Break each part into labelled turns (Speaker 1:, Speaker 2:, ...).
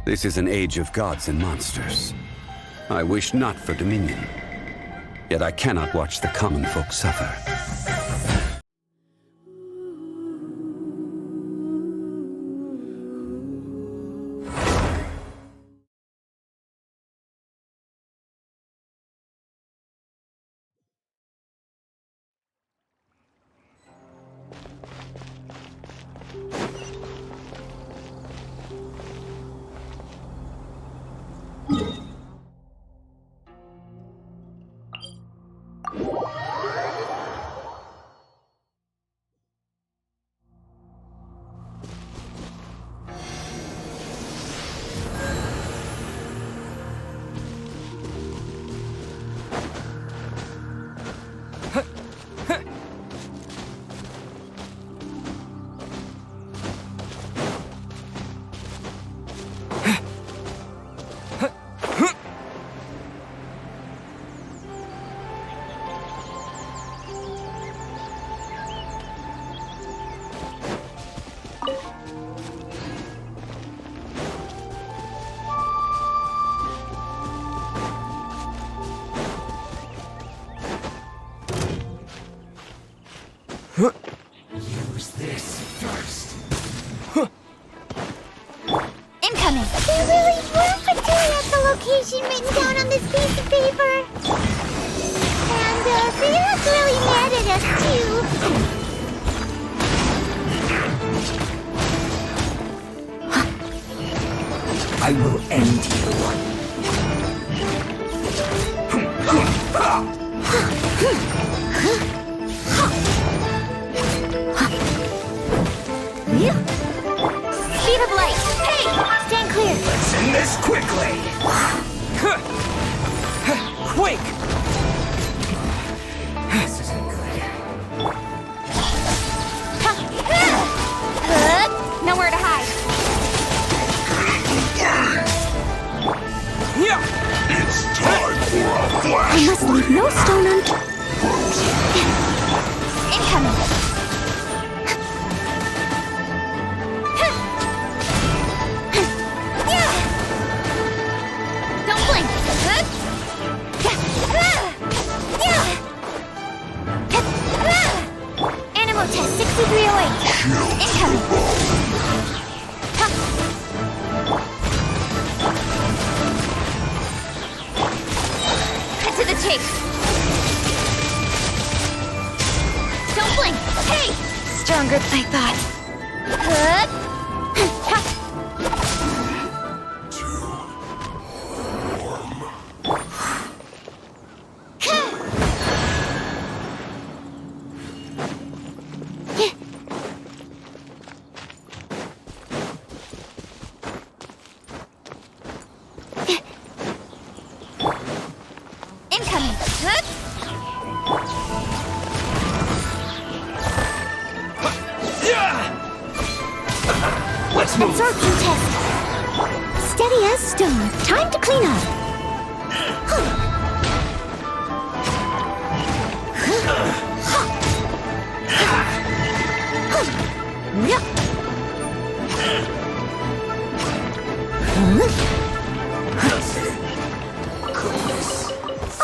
Speaker 1: This is an age of gods and monsters. I wish not for dominion. Yet I cannot watch the common folk suffer.
Speaker 2: Use this first.
Speaker 3: Incoming! There really were Fatui at the location written down on this piece of paper. And they look really mad at us too.
Speaker 2: I will end you.
Speaker 3: Speed of light! Hey! Stand clear!
Speaker 2: Let's end this quickly!
Speaker 4: Quake!
Speaker 2: This isn't good.
Speaker 3: Nowhere to hide.
Speaker 2: It's time for a flash!
Speaker 3: I must leave no stone unturned. Incoming! Don't blink! Animal test 6308. Incoming! Cut to the chase! Don't blink! Hey! Stronger than I thought. Incoming!
Speaker 2: Let's move!
Speaker 3: Absorption test. Steady as stone. Time to clean up.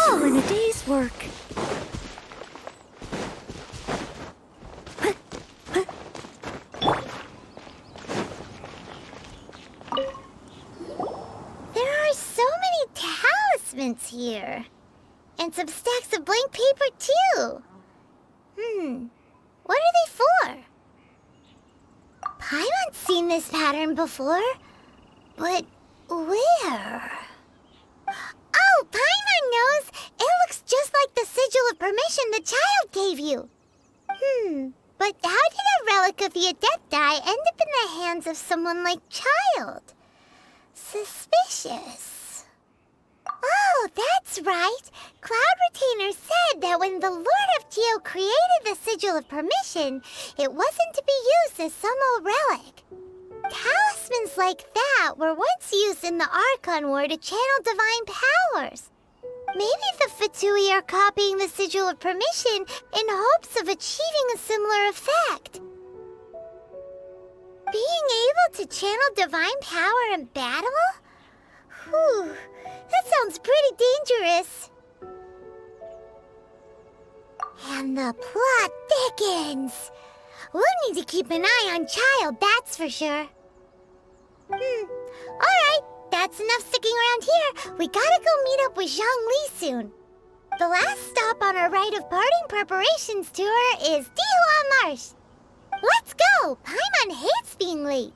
Speaker 3: All in a day's work. There are so many talismans here. And some stacks of blank paper, too. What are they for? Paimon's seen this pattern before. But where? Oh, Paimon knows! It looks just like the sigil of permission the child gave you. But how did a relic of the Adepti end up in the hands of someone like Child? Suspicious. Oh, that's right. Cloud Retainer said that when the Lord of Geo created the Sigil of Permission, it wasn't to be used as some old relic. Talismans like that were once used in the Archon War to channel divine powers. Maybe the Fatui are copying the Sigil of Permission in hopes of achieving a similar effect. Being able to channel divine power in battle? Whew, that sounds pretty dangerous. And the plot thickens. We'll need to keep an eye on Child, that's for sure. Alright, that's enough sticking around here. We gotta go meet up with Zhang Li soon. The last stop on our rite of parting preparations tour is Dihua Marsh. Let's go! Paimon hates being late.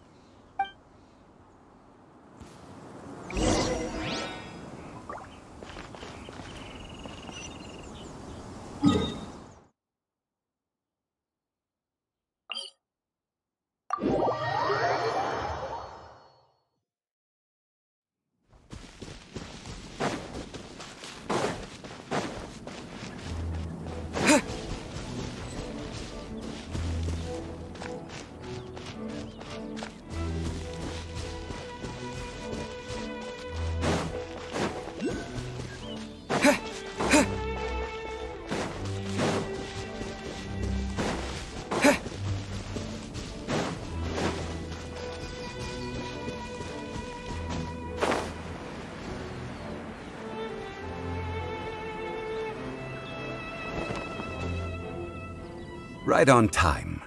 Speaker 1: Right on time.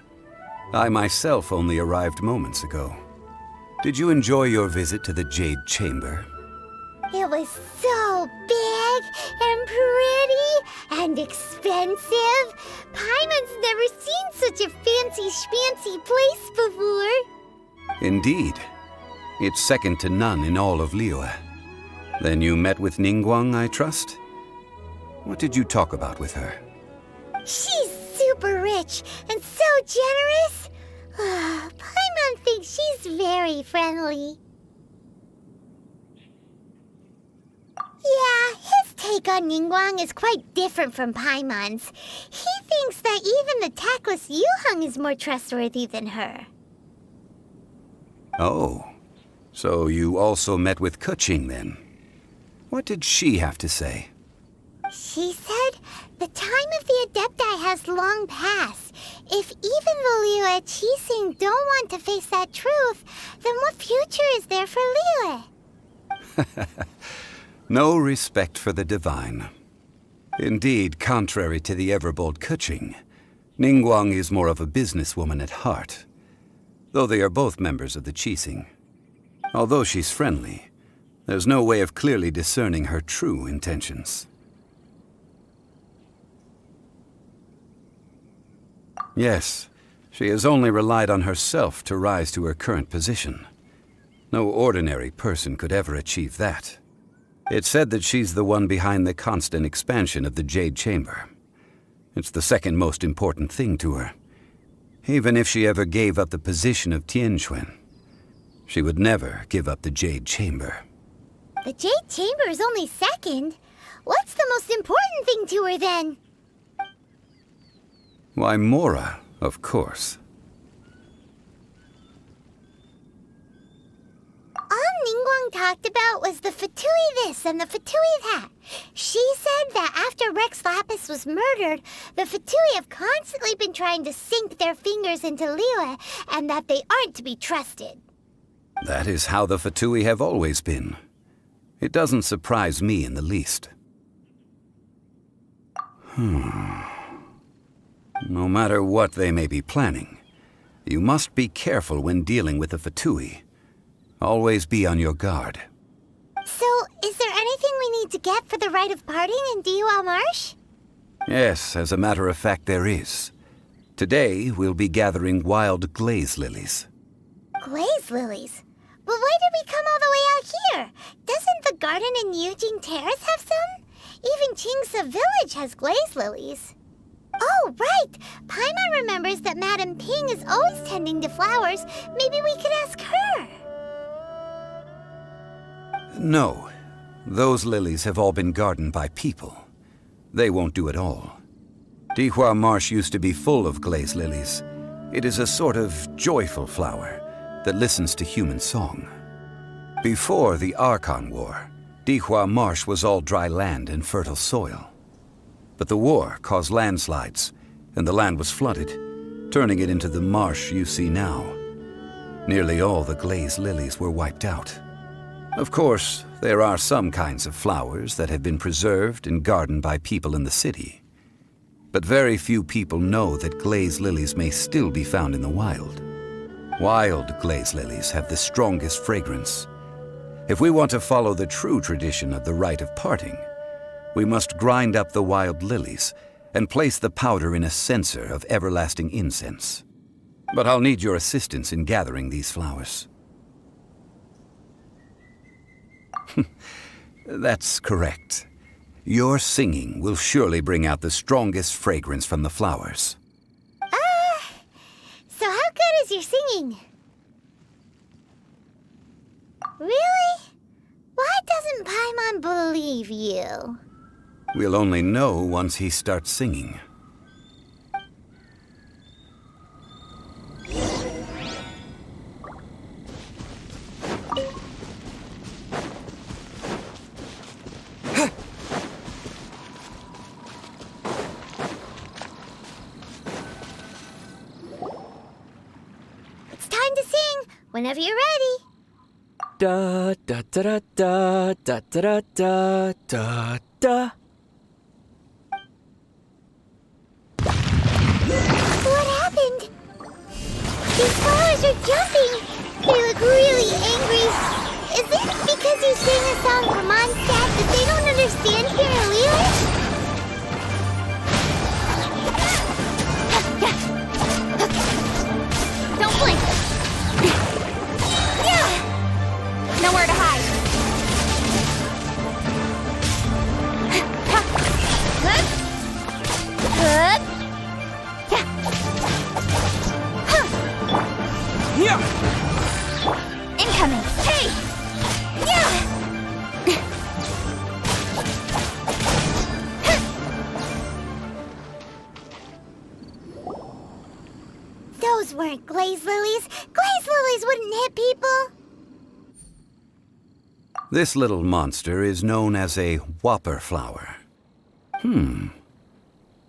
Speaker 1: I myself only arrived moments ago. Did you enjoy your visit to the Jade Chamber?
Speaker 3: It was so big and pretty and expensive. Paimon's never seen such a fancy schmancy place before.
Speaker 1: Indeed. It's second to none in all of Liyue. Then you met with Ningguang, I trust? What did you talk about with her?
Speaker 3: She's super rich and so generous. Paimon thinks she's very friendly. Yeah, his take on Ningguang is quite different from Paimon's. He thinks that even the tactless Yuheng is more trustworthy than her.
Speaker 1: Oh, so you also met with Keqing then? What did she have to say?
Speaker 3: She said the time of the Adepti has long passed. If even the Liyue Qixing don't want to face that truth, then what future is there for Liyue?
Speaker 1: No respect for the divine. Indeed, contrary to the ever-bold Keqing, Ningguang is more of a businesswoman at heart, though they are both members of the Qixing. Although she's friendly, there's no way of clearly discerning her true intentions. Yes, she has only relied on herself to rise to her current position. No ordinary person could ever achieve that. It's said that she's the one behind the constant expansion of the Jade Chamber. It's the second most important thing to her. Even if she ever gave up the position of Tianquan, she would never give up the Jade Chamber.
Speaker 3: The Jade Chamber is only second. What's the most important thing to her then?
Speaker 1: Why, Mora, of course.
Speaker 3: All Ningguang talked about was the Fatui this and the Fatui that. She said that after Rex Lapis was murdered, the Fatui have constantly been trying to sink their fingers into Liyue, and that they aren't to be trusted.
Speaker 1: That is how the Fatui have always been. It doesn't surprise me in the least. No matter what they may be planning, you must be careful when dealing with the Fatui. Always be on your guard.
Speaker 3: So, is there anything we need to get for the rite of parting in Dihua Marsh?
Speaker 1: Yes, as a matter of fact, there is. Today, we'll be gathering wild glaze lilies.
Speaker 3: Glaze lilies? But why did we come all the way out here? Doesn't the garden in Yujing Terrace have some? Even Qingse Village has glaze lilies. Oh, right! Paimon remembers that Madame Ping is always tending to flowers. Maybe we could ask her.
Speaker 1: No. Those lilies have all been gardened by people. They won't do it all. Dihua Marsh used to be full of glaze lilies. It is a sort of joyful flower that listens to human song. Before the Archon War, Dihua Marsh was all dry land and fertile soil. But the war caused landslides, and the land was flooded, turning it into the marsh you see now. Nearly all the glazed lilies were wiped out. Of course, there are some kinds of flowers that have been preserved and gardened by people in the city. But very few people know that glazed lilies may still be found in the wild. Wild glazed lilies have the strongest fragrance. If we want to follow the true tradition of the rite of parting, we must grind up the wild lilies and place the powder in a censer of everlasting incense. But I'll need your assistance in gathering these flowers. That's correct. Your singing will surely bring out the strongest fragrance from the flowers.
Speaker 3: So how good is your singing? Really? Why doesn't Paimon believe you?
Speaker 1: We'll only know once he starts singing.
Speaker 3: It's time to sing, whenever you're ready.
Speaker 4: Da da da da da da da da da da.
Speaker 3: What happened? These flowers are jumping. They look really angry. Is it because you sang a song for Mondstadt that they don't understand here in Leland? Don't blink. Nowhere to hide. Good.
Speaker 4: Yeah.
Speaker 3: Incoming. Hey! Yeah! Those weren't glazed lilies. Glazed lilies wouldn't hit people.
Speaker 1: This little monster is known as a whopper flower.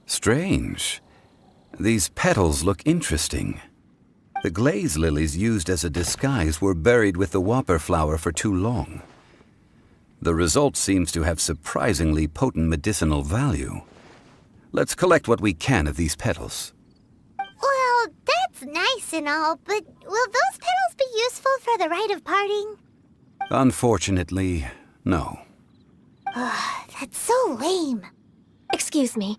Speaker 1: Strange. These petals look interesting. The glazed lilies used as a disguise were buried with the whopper flower for too long. The result seems to have surprisingly potent medicinal value. Let's collect what we can of these petals.
Speaker 3: Well, that's nice and all, but will those petals be useful for the rite of parting?
Speaker 1: Unfortunately, no.
Speaker 3: That's so lame.
Speaker 5: Excuse me.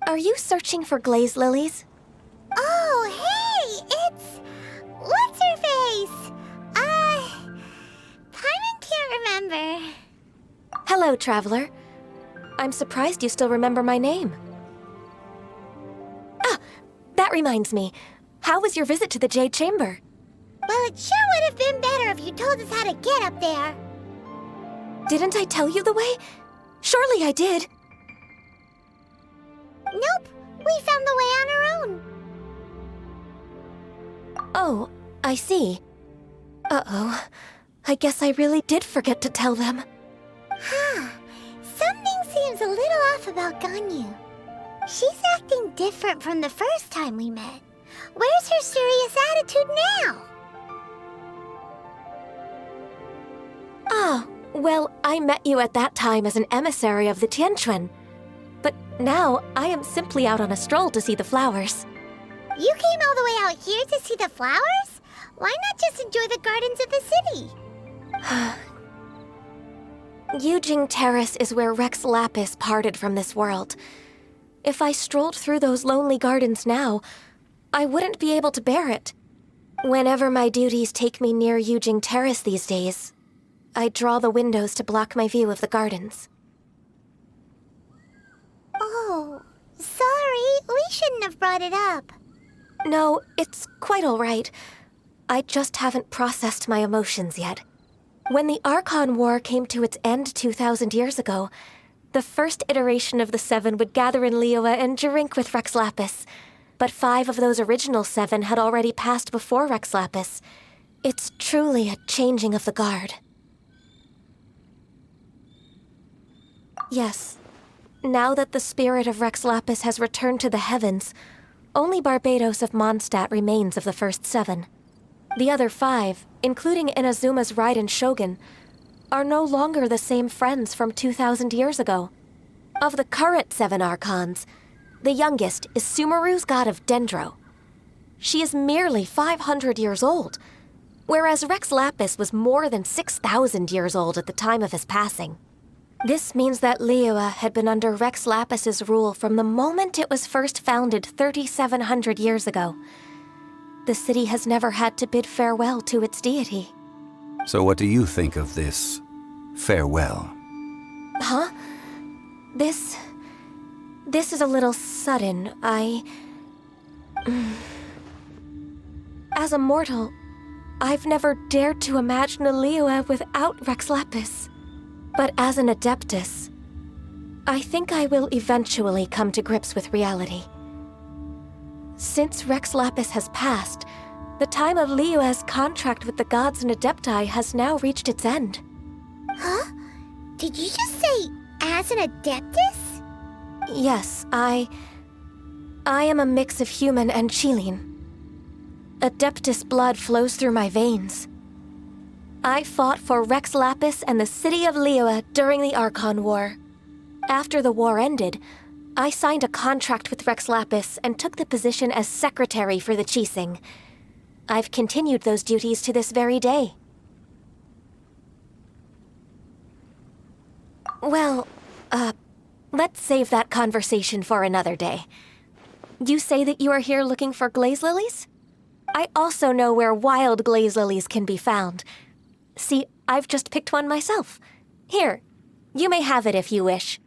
Speaker 5: Are you searching for glazed lilies?
Speaker 3: Oh, hey! It's... What's her face? Paimon can't remember.
Speaker 5: Hello, traveler. I'm surprised you still remember my name. Ah, that reminds me. How was your visit to the Jade Chamber?
Speaker 3: Well, it sure would have been better if you told us how to get up there.
Speaker 5: Didn't I tell you the way? Surely I did.
Speaker 3: Nope, we found the way on our own.
Speaker 5: Oh, I see. Uh-oh. I guess I really did forget to tell them.
Speaker 3: Something seems a little off about Ganyu. She's acting different from the first time we met. Where's her serious attitude now?
Speaker 5: Ah, well, I met you at that time as an emissary of the Tianquan. But now, I am simply out on a stroll to see the flowers.
Speaker 3: You came all the way out here to see the flowers? Why not just enjoy the gardens of the city?
Speaker 5: Yujing Terrace is where Rex Lapis parted from this world. If I strolled through those lonely gardens now, I wouldn't be able to bear it. Whenever my duties take me near Yujing Terrace these days, I draw the windows to block my view of the gardens.
Speaker 3: Oh, sorry. We shouldn't have brought it up.
Speaker 5: No, it's quite all right. I just haven't processed my emotions yet. When the Archon War came to its end 2,000 years ago, the first iteration of the Seven would gather in Liyue and drink with Rex Lapis. But 5 of those original 7 had already passed before Rex Lapis. It's truly a changing of the guard. Yes, now that the spirit of Rex Lapis has returned to the heavens, only Barbados of Mondstadt remains of the first 7. The other 5, including Inazuma's Raiden Shogun, are no longer the same friends from 2,000 years ago. Of the current 7 Archons, the youngest is Sumeru's god of Dendro. She is merely 500 years old, whereas Rex Lapis was more than 6,000 years old at the time of his passing. This means that Liyue had been under Rex Lapis's rule from the moment it was first founded 3,700 years ago. The city has never had to bid farewell to its deity.
Speaker 1: So what do you think of this farewell?
Speaker 5: Huh? This is a little sudden. As a mortal, I've never dared to imagine a Liyue without Rex Lapis. But as an Adeptus, I think I will eventually come to grips with reality. Since Rex Lapis has passed, the time of Liyue's contract with the gods and Adepti has now reached its end.
Speaker 3: Huh? Did you just say, as an Adeptus?
Speaker 5: Yes, I am a mix of human and Chilean. Adeptus blood flows through my veins. I fought for Rex Lapis and the city of Liyue during the Archon War. After the war ended, I signed a contract with Rex Lapis and took the position as secretary for the Qixing. I've continued those duties to this very day. Well, let's save that conversation for another day. You say that you are here looking for glaze lilies? I also know where wild glaze lilies can be found. See, I've just picked one myself. Here, you may have it if you wish.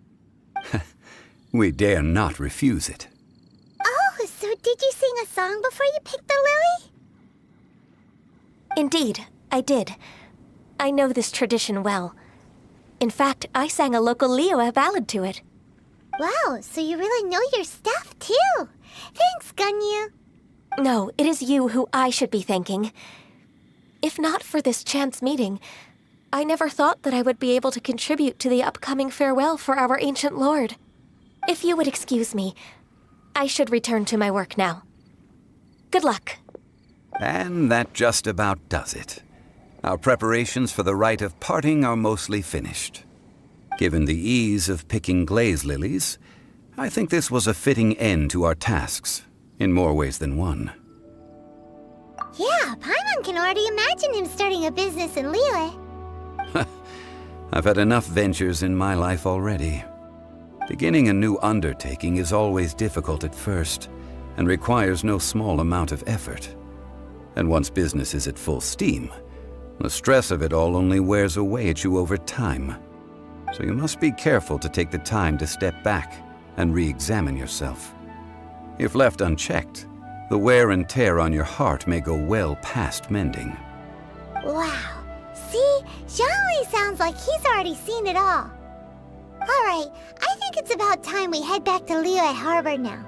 Speaker 1: We dare not refuse it.
Speaker 3: Oh, so did you sing a song before you picked the lily?
Speaker 5: Indeed, I did. I know this tradition well. In fact, I sang a local Liyue ballad to it.
Speaker 3: Wow, so you really know your stuff, too. Thanks, Gunyu.
Speaker 5: No, it is you who I should be thanking. If not for this chance meeting, I never thought that I would be able to contribute to the upcoming farewell for our ancient lord. If you would excuse me, I should return to my work now. Good luck.
Speaker 1: And that just about does it. Our preparations for the rite of parting are mostly finished. Given the ease of picking glaze lilies, I think this was a fitting end to our tasks, in more ways than one.
Speaker 3: Yeah, Paimon can already imagine him starting a business in Liyue.
Speaker 1: I've had enough ventures in my life already. Beginning a new undertaking is always difficult at first, and requires no small amount of effort. And once business is at full steam, the stress of it all only wears away at you over time. So you must be careful to take the time to step back and re-examine yourself. If left unchecked, the wear and tear on your heart may go well past mending.
Speaker 3: Wow. See, Zhongli sounds like he's already seen it all. Alright, I think it's about time we head back to Liyue Harbor now.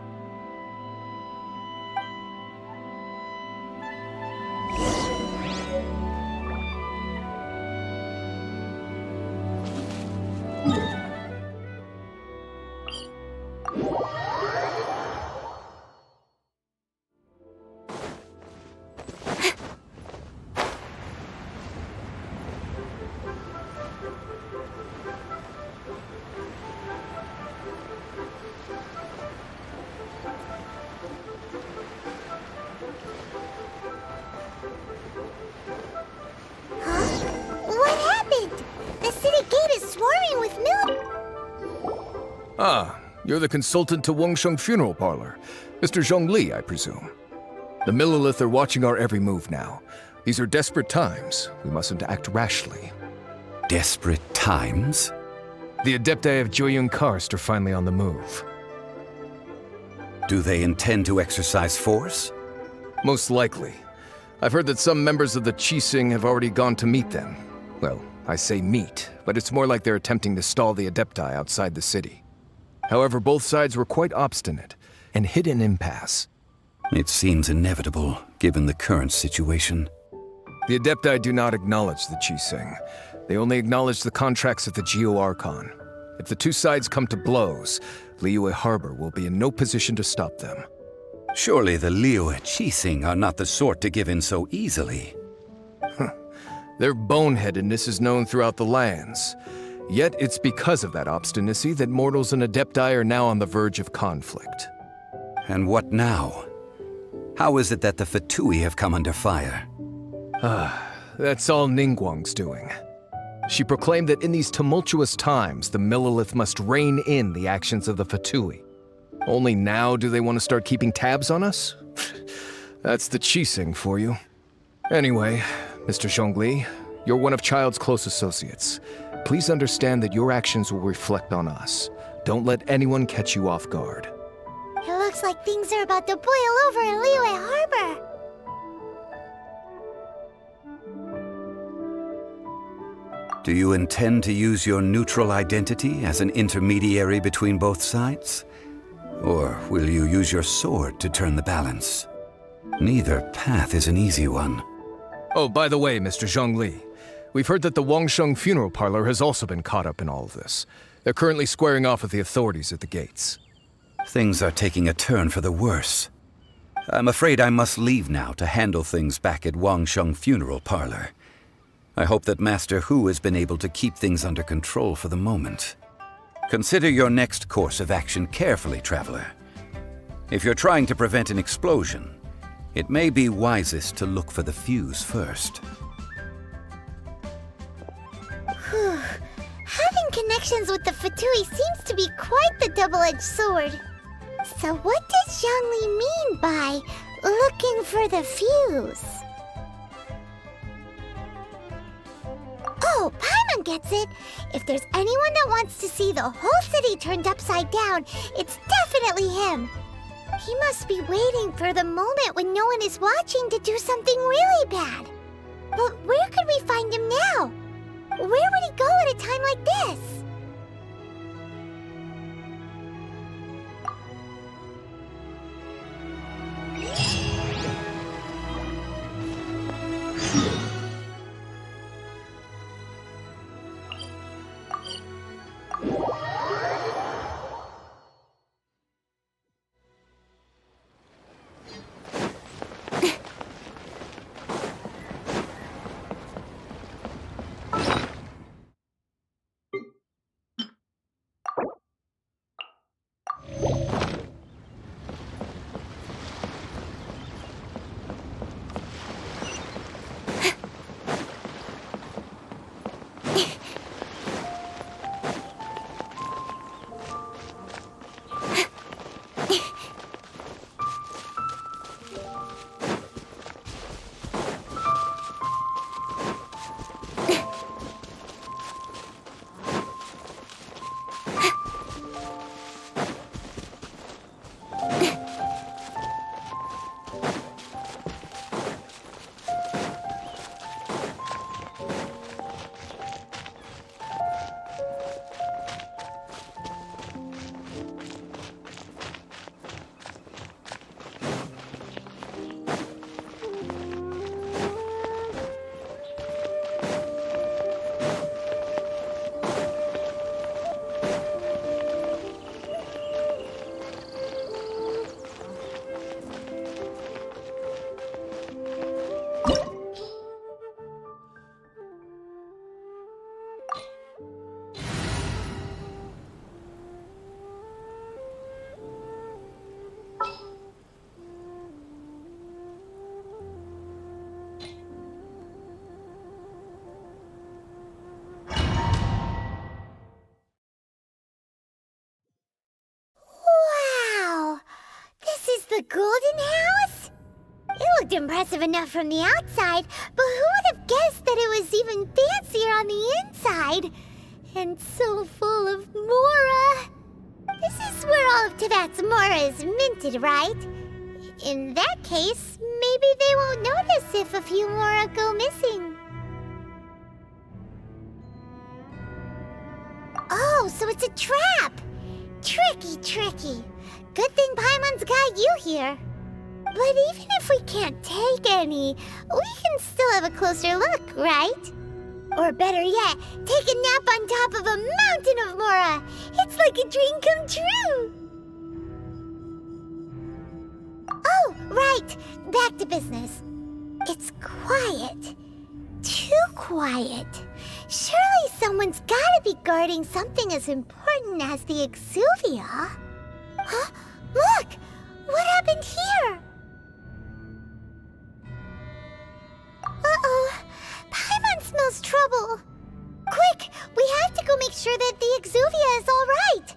Speaker 6: Ah, you're the consultant to Wengsheng Funeral Parlor. Mr. Zhongli, I presume. The Millilith are watching our every move now. These are desperate times. We mustn't act rashly.
Speaker 1: Desperate times?
Speaker 6: The Adepti of Joyun Karst are finally on the move.
Speaker 1: Do they intend to exercise force?
Speaker 6: Most likely. I've heard that some members of the Qixing have already gone to meet them. Well, I say meet, but it's more like they're attempting to stall the Adepti outside the city. However, both sides were quite obstinate and hit an impasse.
Speaker 1: It seems inevitable, given the current situation.
Speaker 6: The Adepti do not acknowledge the Qixing. They only acknowledge the contracts of the Geo-Archon. If the two sides come to blows, Liyue Harbor will be in no position to stop them.
Speaker 1: Surely the Liyue Qixing are not the sort to give in so easily.
Speaker 6: Their boneheadedness is known throughout the lands. Yet it's because of that obstinacy that mortals and Adepti are now on the verge of conflict.
Speaker 1: And what now? How is it that the Fatui have come under fire?
Speaker 6: That's all Ningguang's doing. She proclaimed that in these tumultuous times, the Millelith must rein in the actions of the Fatui. Only now do they want to start keeping tabs on us? That's the Qixing for you. Anyway, Mr. Zhongli, you're one of Child's close associates. Please understand that your actions will reflect on us. Don't let anyone catch you off guard.
Speaker 3: It looks like things are about to boil over in Liyue Harbor.
Speaker 1: Do you intend to use your neutral identity as an intermediary between both sides? Or will you use your sword to turn the balance? Neither path is an easy one.
Speaker 6: Oh, by the way, Mr. Zhongli, we've heard that the Wangsheng funeral parlor has also been caught up in all of this. They're currently squaring off with the authorities at the gates.
Speaker 1: Things are taking a turn for the worse. I'm afraid I must leave now to handle things back at Wangsheng funeral parlor. I hope that Master Hu has been able to keep things under control for the moment. Consider your next course of action carefully, Traveler. If you're trying to prevent an explosion, it may be wisest to look for the fuse first.
Speaker 3: Having connections with the Fatui seems to be quite the double-edged sword. So what does Zhongli mean by looking for the fuse? Oh, Paimon gets it! If there's anyone that wants to see the whole city turned upside down, it's definitely him! He must be waiting for the moment when no one is watching to do something really bad. But where could we find him now? Where would he go at a time like this? The Golden House? It looked impressive enough from the outside, but who would have guessed that it was even fancier on the inside? And so full of Mora. This is where all of Teyvat's Mora is minted, right? In that case, maybe they won't notice if a few Mora go missing. Oh, so it's a trap! Tricky, tricky. Good thing Paimon's got you here. But even if we can't take any, we can still have a closer look, right? Or better yet, take a nap on top of a mountain of Mora. It's like a dream come true. Right, back to business. It's quiet. Too quiet. Surely someone's gotta be guarding something as important as the Exuvia. Huh? Look! What happened here? Uh-oh. Paimon smells trouble. Quick! We have to go make sure that the Exuvia is all right.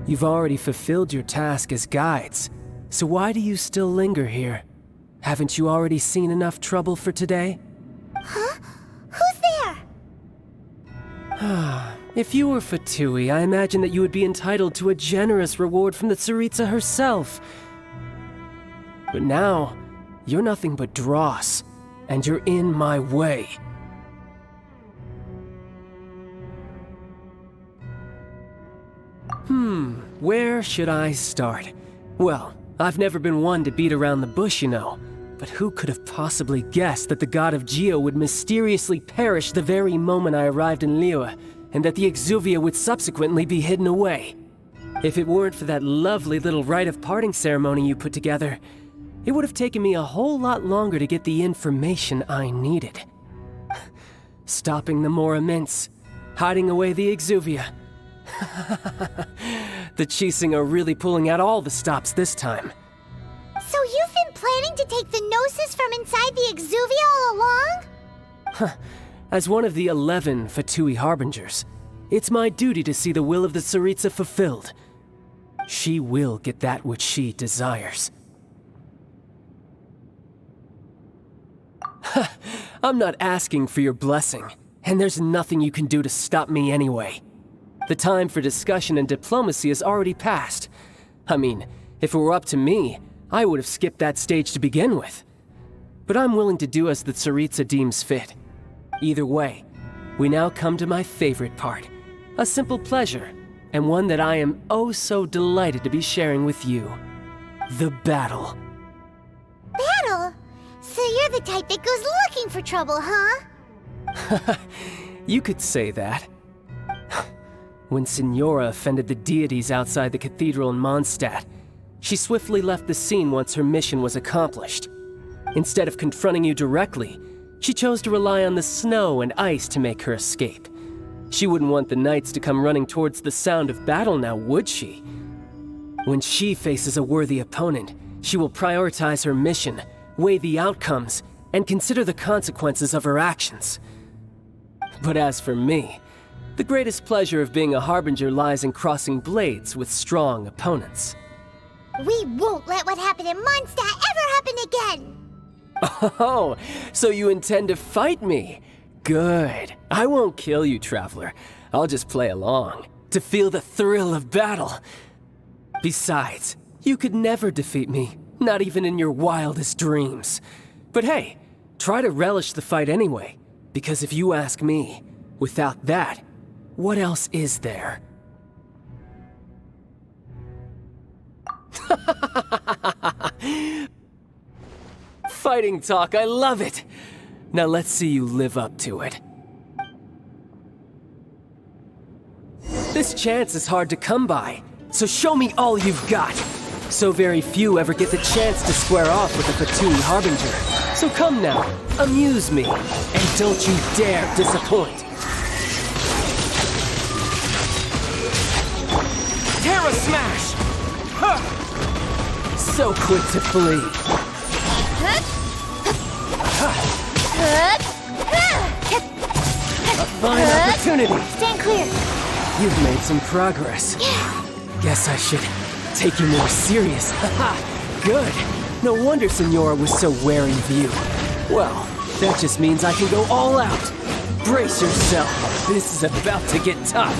Speaker 7: You've already fulfilled your task as guides, so why do you still linger here? Haven't you already seen enough trouble for today?
Speaker 3: Huh? Who's there?
Speaker 7: If you were Fatui, I imagine that you would be entitled to a generous reward from the Tsaritsa herself. But now, you're nothing but dross, and you're in my way. Where should I start? Well, I've never been one to beat around the bush, you know. But who could have possibly guessed that the god of Geo would mysteriously perish the very moment I arrived in Liyue, and that the Exuvia would subsequently be hidden away? If it weren't for that lovely little rite of parting ceremony you put together, it would have taken me a whole lot longer to get the information I needed. Stopping the Mora Mints, hiding away the Exuvia. The Chising are really pulling out all the stops this time.
Speaker 3: So you've been planning to take the Gnosis from inside the Exuvia all along?
Speaker 7: As one of the 11 Fatui Harbingers, it's my duty to see the will of the Tsaritsa fulfilled. She will get that which she desires. I'm not asking for your blessing, and there's nothing you can do to stop me anyway. The time for discussion and diplomacy has already passed. I mean, if it were up to me, I would have skipped that stage to begin with. But I'm willing to do as the Tsaritsa deems fit. Either way, we now come to my favorite part. A simple pleasure, and one that I am oh so delighted to be sharing with you. The battle.
Speaker 3: Battle? So you're the type that goes looking for trouble, huh?
Speaker 7: You could say that. When Signora offended the deities outside the cathedral in Mondstadt, she swiftly left the scene once her mission was accomplished. Instead of confronting you directly, she chose to rely on the snow and ice to make her escape. She wouldn't want the knights to come running towards the sound of battle now, would she? When she faces a worthy opponent, she will prioritize her mission, weigh the outcomes, and consider the consequences of her actions. But as for me, the greatest pleasure of being a Harbinger lies in crossing blades with strong opponents.
Speaker 3: We won't let what happened in Mondstadt ever happen again!
Speaker 7: Oh, so you intend to fight me? Good. I won't kill you, Traveler. I'll just play along, to feel the thrill of battle. Besides, you could never defeat me, not even in your wildest dreams. But hey, try to relish the fight anyway, because if you ask me, without that, what else is there? Fighting talk, I love it! Now let's see you live up to it. This chance is hard to come by, so show me all you've got. So very few ever get the chance to square off with a Fatui Harbinger. So come now, amuse me, and don't you dare disappoint. Terra Smash! Huh. So quick to flee. A fine opportunity.
Speaker 3: Stand clear.
Speaker 7: You've made some progress. Guess I should take you more serious. Good. No wonder Signora was so wary of you. Well, that just means I can go all out. Brace yourself. This is about to get tough.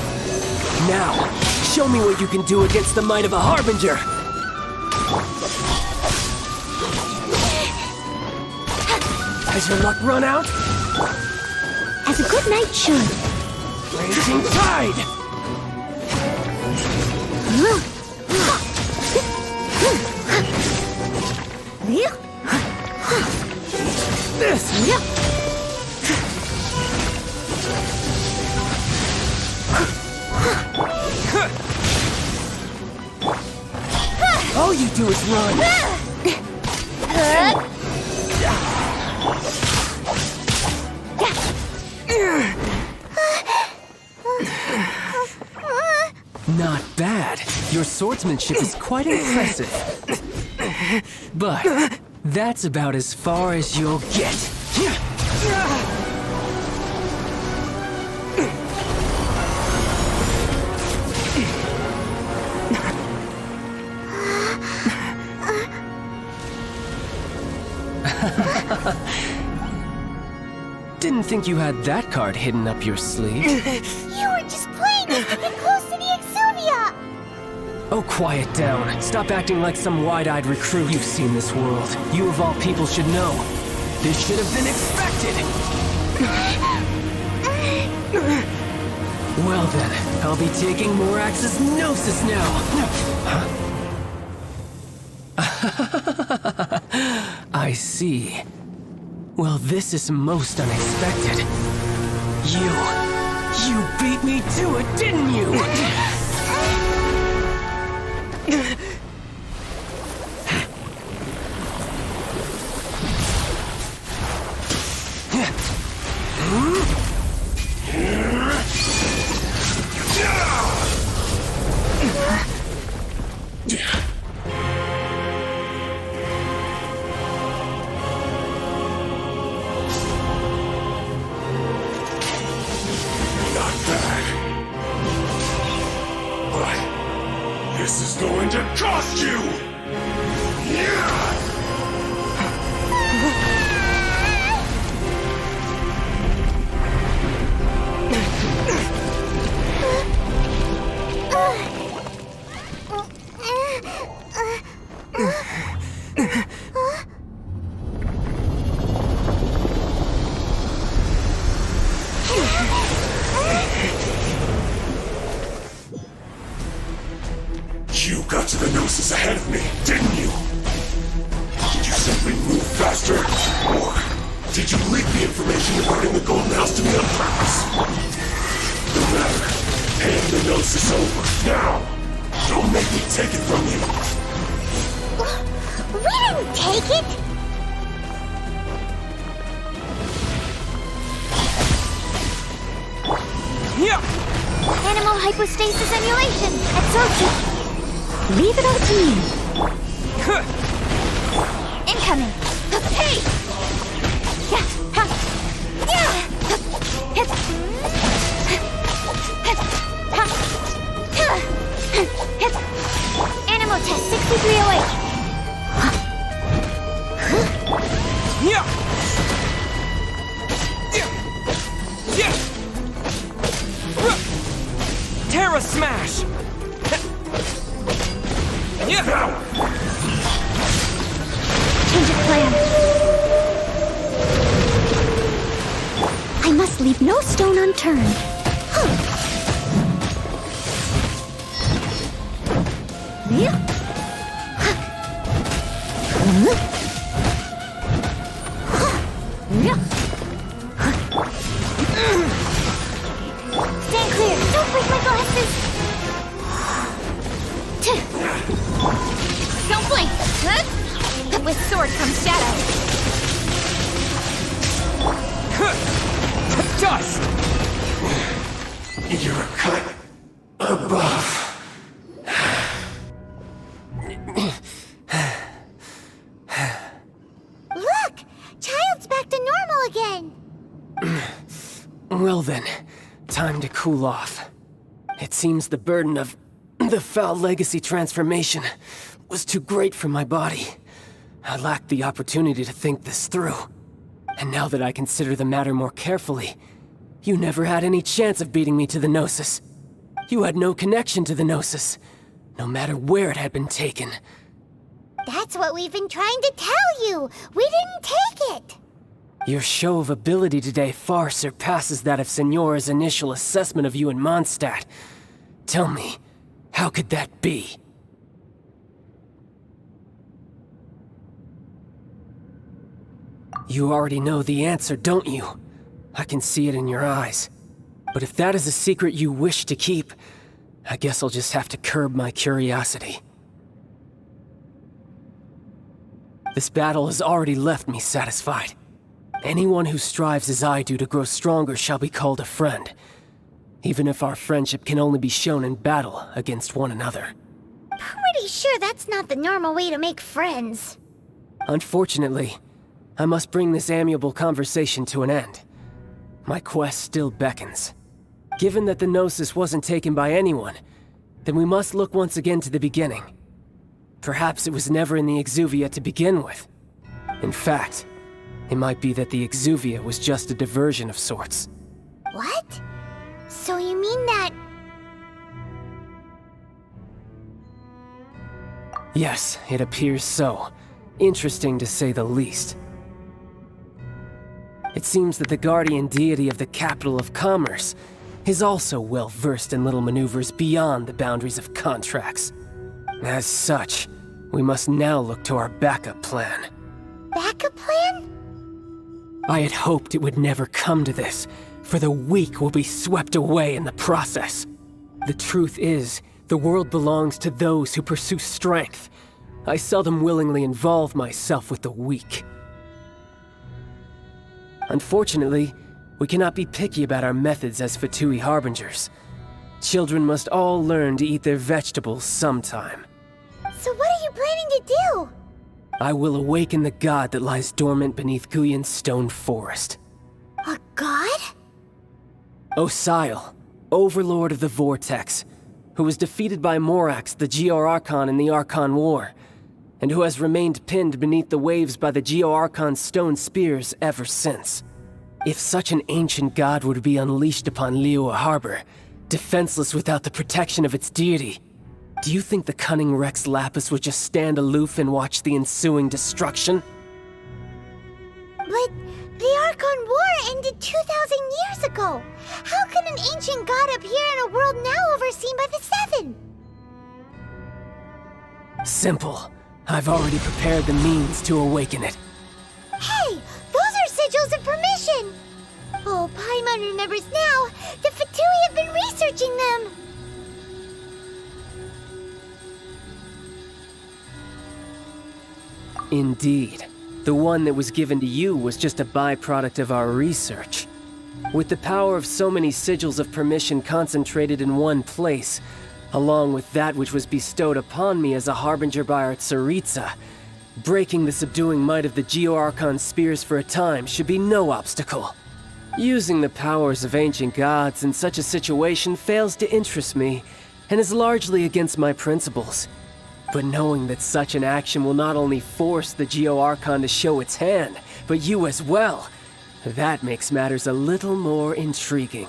Speaker 7: Now, show me what you can do against the might of a Harbinger. Has your luck run out?
Speaker 3: As a good knight should.
Speaker 7: Raging tide! All you do is run. Not bad. Your swordsmanship is quite impressive. But that's about as far as you'll get. Didn't think you had that card hidden up your sleeve.
Speaker 3: You were just playing us to get close to the Exuvia!
Speaker 7: Oh, quiet down. Stop acting like some wide-eyed recruit. You've seen this world. You of all people should know. This should have been expected! Well then, I'll be taking Morax's Gnosis now! I see. Well, this is most unexpected. You beat me to it, didn't you?
Speaker 2: This is going to cost you! You got to the Gnosis ahead of me, didn't you? Did you simply move faster? Or did you leak the information regarding the Golden House to me on purpose? No matter. Hand the Gnosis over, now! Don't make me take it from you!
Speaker 3: We didn't take it! Animal hypostasis emulation at Sochi. Leave it all to me. Incoming. Hey! Animal test 6308.
Speaker 7: Terra Smash!
Speaker 3: Change of plan. I must leave no stone unturned. Stand clear! Don't break my glasses! Don't blink! With sword comes shadow.
Speaker 7: Dust!
Speaker 2: You're a cut above.
Speaker 3: Look! Child's back to normal again!
Speaker 7: Well then, time to cool off. It seems the burden of the foul legacy transformation was too great for my body. I lacked the opportunity to think this through. And now that I consider the matter more carefully, you never had any chance of beating me to the Gnosis. You had no connection to the Gnosis, no matter where it had been taken.
Speaker 3: That's what we've been trying to tell you! We didn't take it!
Speaker 7: Your show of ability today far surpasses that of Signora's initial assessment of you in Mondstadt. Tell me, how could that be? You already know the answer, don't you? I can see it in your eyes. But if that is a secret you wish to keep, I guess I'll just have to curb my curiosity. This battle has already left me satisfied. Anyone who strives as I do to grow stronger shall be called a friend, even if our friendship can only be shown in battle against one another.
Speaker 3: Pretty sure that's not the normal way to make friends.
Speaker 7: Unfortunately, I must bring this amiable conversation to an end. My quest still beckons. Given that the Gnosis wasn't taken by anyone, then we must look once again to the beginning. Perhaps it was never in the Exuvia to begin with. In fact, it might be that the Exuvia was just a diversion of sorts.
Speaker 3: What? So you mean that...
Speaker 7: Yes, it appears so. Interesting to say the least. It seems that the guardian deity of the capital of commerce is also well versed in little maneuvers beyond the boundaries of contracts. As such, we must now look to our backup plan.
Speaker 3: Backup plan?
Speaker 7: I had hoped it would never come to this, for the weak will be swept away in the process. The truth is, the world belongs to those who pursue strength. I seldom willingly involve myself with the weak. Unfortunately, we cannot be picky about our methods as Fatui Harbingers. Children must all learn to eat their vegetables sometime.
Speaker 3: So what are you planning to do?
Speaker 7: I will awaken the god that lies dormant beneath Guyon's stone forest.
Speaker 3: A god?
Speaker 7: Osial, overlord of the Vortex, who was defeated by Morax, the Geo-Archon in the Archon War, and who has remained pinned beneath the waves by the Geo-Archon's stone spears ever since. If such an ancient god were to be unleashed upon Liyue Harbor, defenseless without the protection of its deity, do you think the cunning Rex Lapis would just stand aloof and watch the ensuing destruction?
Speaker 3: But the Archon War ended 2,000 years ago. How can an ancient god appear in a world now overseen by the Seven?
Speaker 7: Simple. I've already prepared the means to awaken it.
Speaker 3: Hey, those are sigils of permission! Oh, Paimon remembers now. The Fatui have been researching them.
Speaker 7: Indeed. The one that was given to you was just a byproduct of our research. With the power of so many sigils of permission concentrated in one place, along with that which was bestowed upon me as a harbinger by our Tsaritsa, breaking the subduing might of the Geo-Archon spears for a time should be no obstacle. Using the powers of ancient gods in such a situation fails to interest me, and is largely against my principles. But knowing that such an action will not only force the Geo-Archon to show its hand, but you as well, that makes matters a little more intriguing.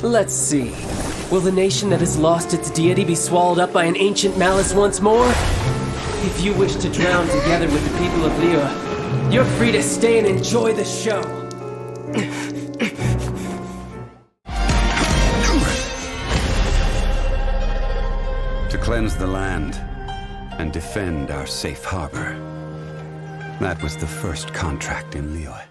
Speaker 7: Let's see. Will the nation that has lost its deity be swallowed up by an ancient malice once more? If you wish to drown together with the people of Liyue, you're free to stay and enjoy the show.
Speaker 1: To cleanse the land and defend our safe harbor. That was the first contract in Liyue.